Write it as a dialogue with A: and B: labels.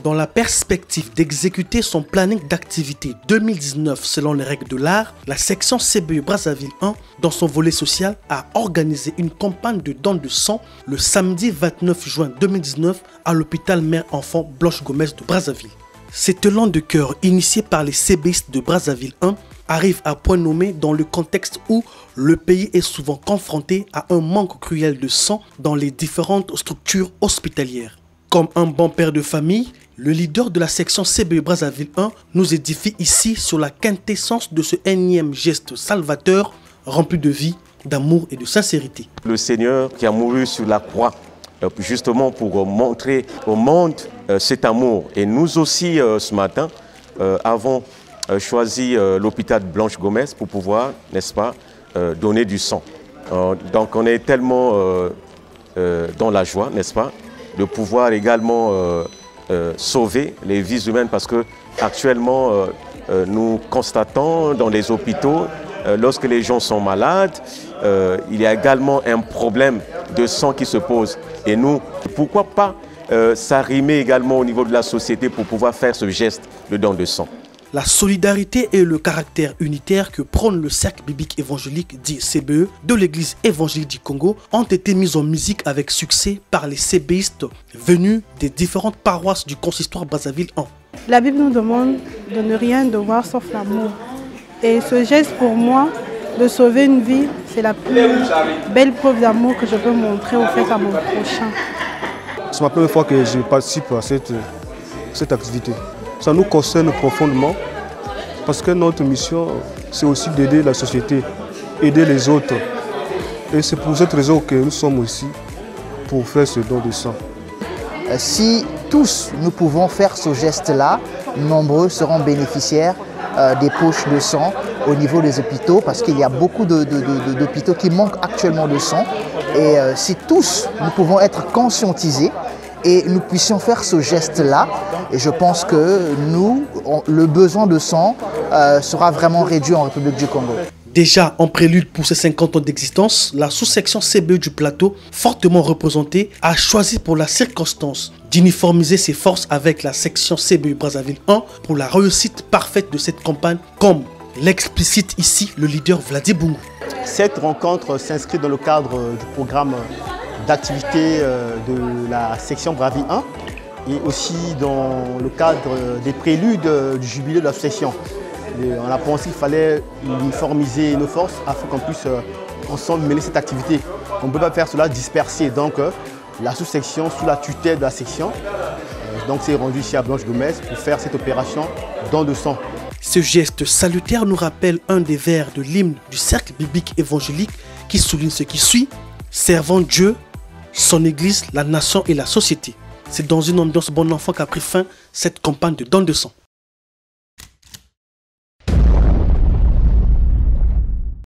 A: Dans la perspective d'exécuter son planning d'activité 2019 selon les règles de l'art, la section CBE Brazzaville 1, dans son volet social, a organisé une campagne de don de sang le samedi 29 juin 2019 à l'hôpital mère-enfant Blanche Gomez de Brazzaville. Cet élan de cœur initié par les CBistes de Brazzaville 1 arrive à point nommé dans le contexte où le pays est souvent confronté à un manque cruel de sang dans les différentes structures hospitalières. Comme un bon père de famille, le leader de la section CBE Brazzaville 1 nous édifie ici sur la quintessence de ce énième geste salvateur rempli de vie, d'amour et de sincérité.
B: Le Seigneur qui a mouru sur la croix, justement pour montrer au monde cet amour. Et nous aussi, ce matin, avons choisi l'hôpital Blanche Gomez pour pouvoir, n'est-ce pas, donner du sang. Donc on est tellement dans la joie, n'est-ce pas, de pouvoir également sauver les vies humaines parce que actuellement nous constatons dans les hôpitaux lorsque les gens sont malades, il y a également un problème de sang qui se pose. Et nous, pourquoi pas s'arrimer également au niveau de la société pour pouvoir faire ce geste de don de sang.
A: La solidarité et le caractère unitaire que prône le cercle biblique évangélique dit CBE de l'église évangélique du Congo ont été mis en musique avec succès par les CBistes venus des différentes paroisses du consistoire Brazzaville 1.
C: La Bible nous demande de ne rien devoir sauf l'amour. Et ce geste pour moi, de sauver une vie, c'est la plus belle preuve d'amour que je peux montrer au fait à mon prochain.
D: C'est ma première fois que je participe à cette activité. Ça nous concerne profondément parce que notre mission, c'est aussi d'aider la société, aider les autres. Et c'est pour cette raison que nous sommes ici, pour faire ce don de sang.
E: Si tous nous pouvons faire ce geste-là, nombreux seront bénéficiaires des poches de sang au niveau des hôpitaux parce qu'il y a beaucoup d'hôpitaux qui manquent actuellement de sang. Et si tous nous pouvons être conscientisés et nous puissions faire ce geste-là, et je pense que le besoin de sang sera vraiment réduit en République du Congo.
A: Déjà en prélude pour ses 50 ans d'existence, la sous-section CBE du plateau, fortement représentée, a choisi pour la circonstance d'uniformiser ses forces avec la section CBE Brazzaville 1 pour la réussite parfaite de cette campagne, comme l'explicite ici le leader Vladi Bungu.
F: Cette rencontre s'inscrit dans le cadre du programme d'activité de la section Brazzaville 1 et aussi dans le cadre des préludes du jubilé de l'association. On a pensé qu'il fallait uniformiser nos forces afin qu'on puisse ensemble mener cette activité. On ne peut pas faire cela dispersé. Donc la sous-section, sous la tutelle de la section, s'est rendue ici à Blanche Gomez pour faire cette opération don de sang.
A: Ce geste salutaire nous rappelle un des vers de l'hymne du cercle biblique évangélique qui souligne ce qui suit: servant Dieu, son Église, la nation et la société. C'est dans une ambiance bon enfant qu'a pris fin cette campagne de don de sang.